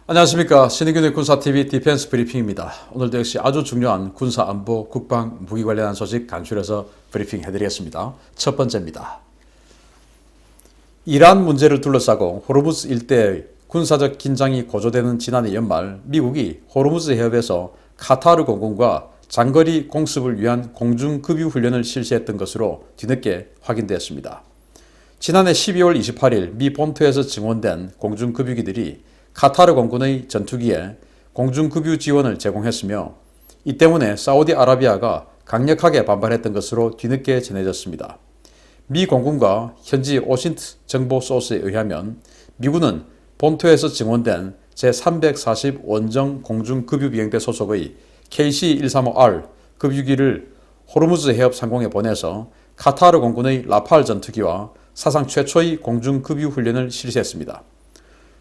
안녕하십니까. 신의균의 군사TV 디펜스 브리핑입니다. 오늘도 역시 아주 중요한 군사 안보, 국방, 무기 관련한 소식 간추려서 브리핑 해드리겠습니다. 첫 번째입니다. 이란 문제를 둘러싸고 호르무즈 일대의 군사적 긴장이 고조되는 지난해 연말 미국이 호르무즈 해협에서 카타르 공군과 장거리 공습을 위한 공중급유 훈련을 실시했던 것으로 뒤늦게 확인되었습니다. 지난해 12월 28일 미 본토에서 증원된 공중급유기들이 카타르 공군의 전투기에 공중급유 지원을 제공했으며 이 때문에 사우디아라비아가 강력하게 반발했던 것으로 뒤늦게 전해졌습니다. 미 공군과 현지 오신트 정보 소스에 의하면 미군은 본토에서 증원된 제340 원정 공중급유비행대 소속의 KC-135R 급유기를 호르무즈 해협 상공에 보내서 카타르 공군의 라팔 전투기와 사상 최초의 공중급유 훈련을 실시했습니다.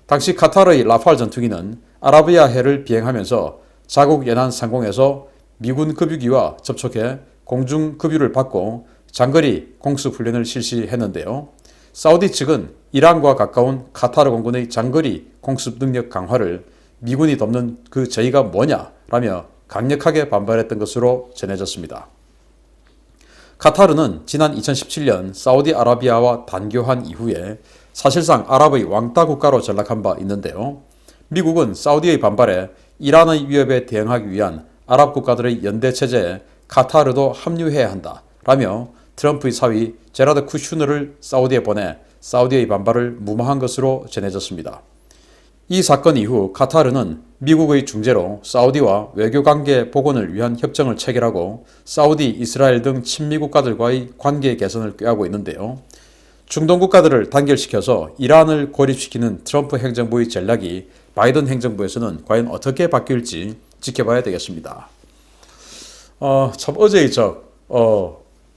당시 카타르의 라팔 전투기는 아라비아해를 비행하면서 자국 연안 상공에서 미군 급유기와 접촉해 공중급유를 받고 장거리 공습 훈련을 실시했는데요. 사우디 측은 이란과 가까운 카타르 공군의 장거리 공습 능력 강화를 미군이 돕는 그 저희가 뭐냐라며 강력하게 반발했던 것으로 전해졌습니다. 카타르는 지난 2017년 사우디아라비아와 단교한 이후에 사실상 아랍의 왕따 국가로 전락한 바 있는데요. 미국은 사우디의 반발에 이란의 위협에 대응하기 위한 아랍 국가들의 연대 체제에 카타르도 합류해야 한다 라며 트럼프의 사위 제라드 쿠슈너를 사우디에 보내 사우디의 반발을 무마한 것으로 전해졌습니다. 이 사건 이후 카타르는 미국의 중재로 사우디와 외교관계 복원을 위한 협정을 체결하고 사우디, 이스라엘 등 친미 국가들과의 관계 개선을 꾀하고 있는데요. 중동 국가들을 단결시켜서 이란을 고립시키는 트럼프 행정부의 전략이 바이든 행정부에서는 과연 어떻게 바뀔지 지켜봐야 되겠습니다. 참 어제의 적,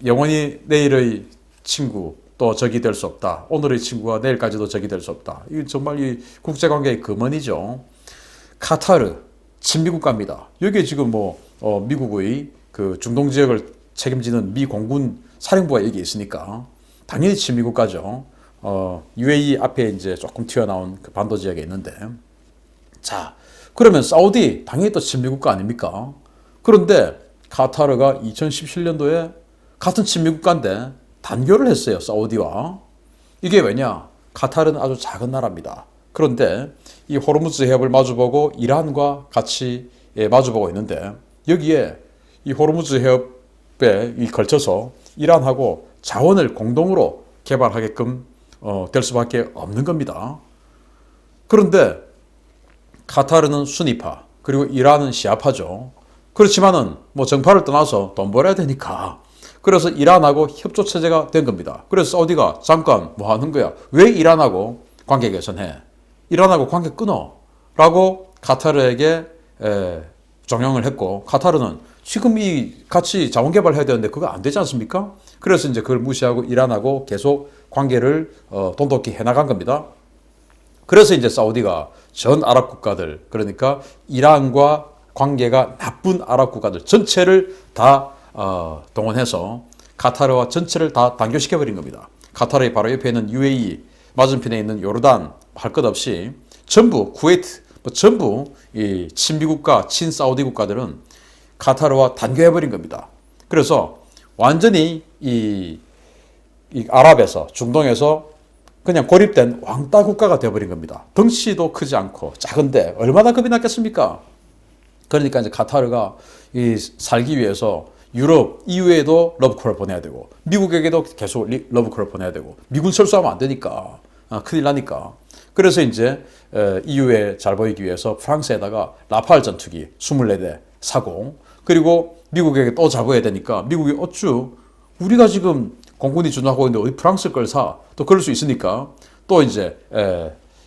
영원히 내일의 친구 또 적이 될 수 없다. 오늘의 친구가 내일까지도 적이 될 수 없다. 이건 정말 이 국제관계의 금원이죠. 카타르, 친미국가입니다. 여기에 지금 미국의 그 중동 지역을 책임지는 미 공군 사령부가 여기 있으니까 당연히 친미국가죠. UAE 앞에 이제 조금 튀어나온 그 반도 지역에 있는데. 자, 그러면 사우디 당연히 또 친미국가 아닙니까? 그런데 카타르가 2017년도에 같은 친미국가인데 단교를 했어요. 사우디와. 이게 왜냐? 카타르는 아주 작은 나라입니다. 그런데 이 호르무즈 해협을 마주보고 이란과 같이 마주보고 있는데 여기에 이 호르무즈 해협에 걸쳐서 이란하고 자원을 공동으로 개발하게끔 될 수밖에 없는 겁니다. 그런데 카타르는 수니파 그리고 이란은 시아파죠. 그렇지만은 정파를 떠나서 돈 벌어야 되니까 그래서 이란하고 협조 체제가 된 겁니다. 그래서 사우디가 잠깐 뭐 하는 거야? 왜 이란하고 관계 개선해? 이란하고 관계 끊어? 라고 카타르에게 종용을 했고 카타르는 지금 이 같이 자원 개발해야 되는데 그거 안 되지 않습니까? 그래서 이제 그걸 무시하고 이란하고 계속 관계를 돈독히 해나간 겁니다. 그래서 이제 사우디가 전 아랍 국가들 그러니까 이란과 관계가 나쁜 아랍 국가들 전체를 다 동원해서 카타르와 전체를 다 단교시켜버린 겁니다. 카타르의 바로 옆에 있는 UAE, 맞은편에 있는 요르단 할 것 없이 전부 쿠웨이트, 전부 이 친미국가, 친사우디 국가들은 카타르와 단교해버린 겁니다. 그래서 완전히 이 아랍에서 중동에서 그냥 고립된 왕따 국가가 되어버린 겁니다. 덩치도 크지 않고 작은데 얼마나 겁이 났겠습니까? 그러니까 이제 카타르가 살기 위해서 유럽, EU에도 러브콜을 보내야 되고 미국에게도 계속 러브콜을 보내야 되고 미군 철수하면 안 되니까 큰일 나니까 그래서 이제 EU에 잘 보이기 위해서 프랑스에다가 라팔 전투기 24대 사고 그리고 미국에게 또 잡아야 되니까 미국이 어쭈 우리가 지금 공군이 준하고 있는데 어디 프랑스 걸 사? 또 그럴 수 있으니까 또 이제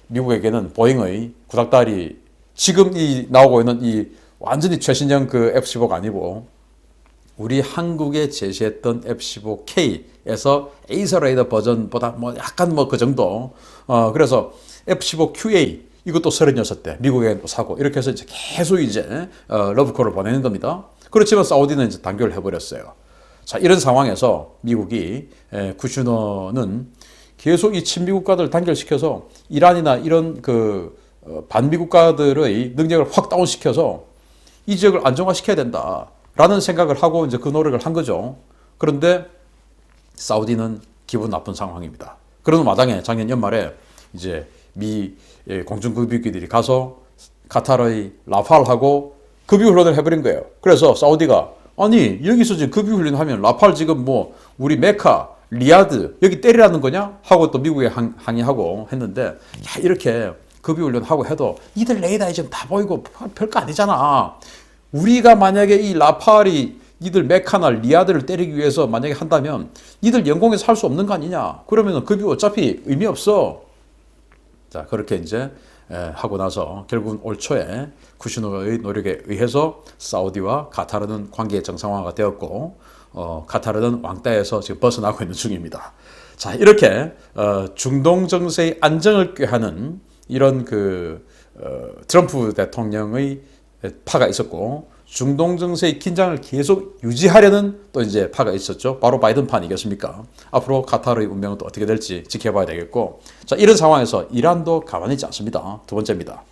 미국에게는 보잉의 구닥다리 지금 나오고 있는 이 완전히 최신형 그 F-15가 아니고 우리 한국에 제시했던 F-15K에서 에이서 레이더 버전보다 약간 그 정도. 그래서 F-15QA 이것도 36대 미국에 사고 이렇게 해서 이제 계속 이제 러브콜을 보내는 겁니다. 그렇지만 사우디는 이제 단결을 해버렸어요. 자, 이런 상황에서 미국이 쿠슈너는 계속 이 친미 국가들을 단결시켜서 이란이나 이런 그 반미 국가들의 능력을 확 다운시켜서 이 지역을 안정화시켜야 된다라는 생각을 하고 이제 그 노력을 한 거죠. 그런데 사우디는 기분 나쁜 상황입니다. 그런 마당에 작년 연말에 이제 미 공중급유기들이 가서 카타르의 라팔하고 급유훈련을 해버린 거예요. 그래서 사우디가 아니 여기서 지금 급유훈련하면 라팔 지금 뭐 우리 메카 리야드 여기 때리라는 거냐 하고 또 미국에 항의하고 했는데 야 이렇게 급유훈련하고 해도 이들 레이더에 지금 다 보이고 별거 아니잖아. 우리가 만약에 이 라팔이 니들 메카나 리야드를 때리기 위해서 만약에 한다면 니들 영공에서 할 수 없는 거 아니냐. 그러면 급유 어차피 의미 없어. 자 그렇게 이제 하고 나서 결국은 올 초에 쿠시너의 노력에 의해서 사우디와 카타르는 관계 정상화가 되었고 카타르는 왕따에서 지금 벗어나고 있는 중입니다. 자 이렇게 중동 정세의 안정을 꾀하는 이런 트럼프 대통령의 파가 있었고 중동 정세의 긴장을 계속 유지하려는 또 이제 파가 있었죠. 바로 바이든 파 아니겠습니까? 앞으로 카타르의 운명은 또 어떻게 될지 지켜봐야 되겠고 자 이런 상황에서 이란도 가만히 있지 않습니다. 두 번째입니다.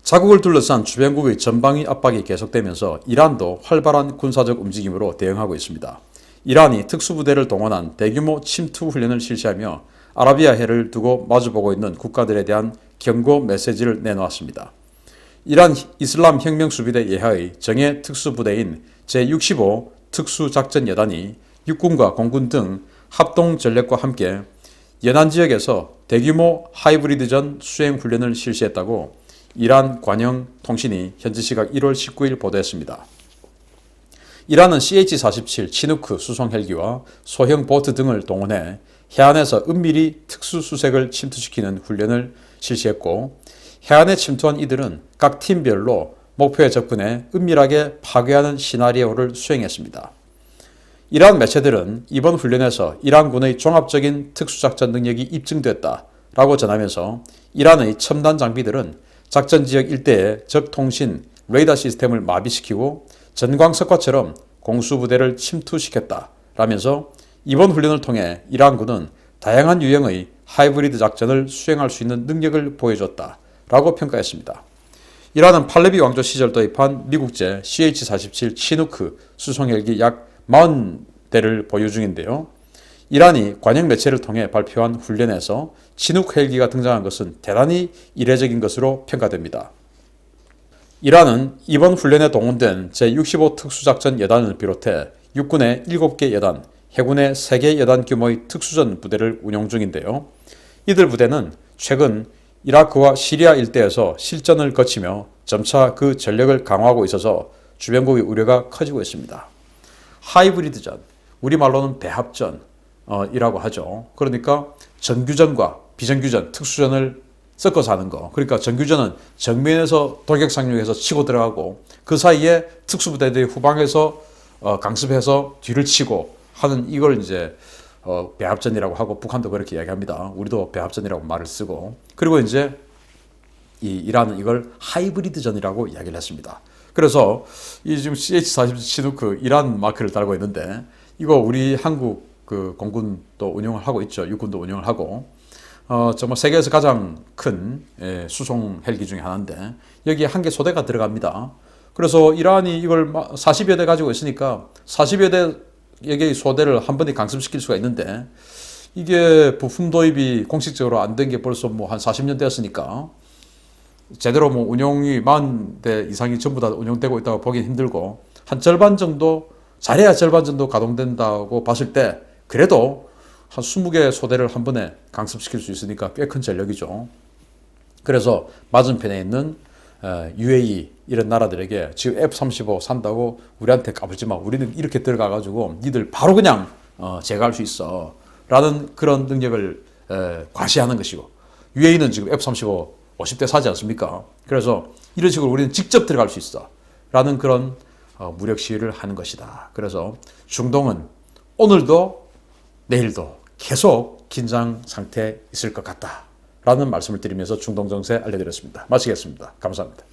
자국을 둘러싼 주변국의 전방위 압박이 계속되면서 이란도 활발한 군사적 움직임으로 대응하고 있습니다. 이란이 특수부대를 동원한 대규모 침투 훈련을 실시하며 아라비아해를 두고 마주보고 있는 국가들에 대한 경고 메시지를 내놓았습니다. 이란 이슬람 혁명수비대 예하의 정예 특수부대인 제65 특수작전여단이 육군과 공군 등 합동 전력과 함께 연안 지역에서 대규모 하이브리드전 수행 훈련을 실시했다고 이란 관영 통신이 현지 시각 1월 19일 보도했습니다. 이란은 CH-47 치누크 수송 헬기와 소형 보트 등을 동원해 해안에서 은밀히 특수수색을 침투시키는 훈련을 실시했고 해안에 침투한 이들은 각 팀별로 목표에 접근해 은밀하게 파괴하는 시나리오를 수행했습니다. 이란 매체들은 이번 훈련에서 이란군의 종합적인 특수작전 능력이 입증됐다라고 전하면서 이란의 첨단 장비들은 작전지역 일대의 적 통신 레이더 시스템을 마비시키고 전광석화처럼 공수부대를 침투시켰다라면서 이번 훈련을 통해 이란군은 다양한 유형의 하이브리드 작전을 수행할 수 있는 능력을 보여줬다. 라고 평가했습니다. 이란은 팔레비 왕조 시절 도입한 미국제 CH-47 치누크 수송헬기 약 40대를 보유 중인데요. 이란이 관영 매체를 통해 발표한 훈련에서 치누크 헬기가 등장한 것은 대단히 이례적인 것으로 평가됩니다. 이란은 이번 훈련에 동원된 제65 특수작전 여단을 비롯해 육군의 7개 여단, 해군의 3개 여단 규모의 특수전 부대를 운용 중인데요. 이들 부대는 최근 이라크와 시리아 일대에서 실전을 거치며 점차 그 전력을 강화하고 있어서 주변국의 우려가 커지고 있습니다. 하이브리드전, 우리말로는 배합전이라고 하죠. 그러니까 정규전과 비정규전, 특수전을 섞어서 하는 거. 그러니까 정규전은 정면에서 돌격상륙해서 치고 들어가고 그 사이에 특수부대들이 후방에서 강습해서 뒤를 치고 하는 이걸 이제 배합전이라고 하고 북한도 그렇게 이야기합니다. 우리도 배합전이라고 말을 쓰고 그리고 이제 이란은 이걸 하이브리드전이라고 이야기를 했습니다. 그래서 이 지금 CH-47 치누크 이란 마크를 달고 있는데 이거 우리 한국 공군도 운영을 하고 있죠. 육군도 운영을 하고 정말 세계에서 가장 큰 수송 헬기 중에 하나인데 여기에 한 개 소대가 들어갑니다. 그래서 이란이 이걸 40여 대 가지고 있으니까 40여 대 여기 소대를 한 번에 강습시킬 수가 있는데 이게 부품 도입이 공식적으로 안 된 게 벌써 뭐 한 40년 되었으니까 제대로 뭐 운용이 40대 이상이 전부 다 운용되고 있다고 보기 힘들고 한 절반 정도 잘해야 절반 정도 가동된다고 봤을 때 그래도 한 20개 소대를 한 번에 강습시킬 수 있으니까 꽤 큰 전력이죠. 그래서 맞은편에 있는 UAE 이런 나라들에게 지금 F-35 산다고 우리한테 까불지 마. 우리는 이렇게 들어가가지고 니들 바로 그냥 제거할 수 있어. 라는 그런 능력을 과시하는 것이고 UAE는 지금 F-35 50대 사지 않습니까? 그래서 이런 식으로 우리는 직접 들어갈 수 있어. 라는 그런 무력 시위를 하는 것이다. 그래서 중동은 오늘도 내일도 계속 긴장 상태에 있을 것 같다. 라는 말씀을 드리면서 중동 정세 알려드렸습니다. 마치겠습니다. 감사합니다.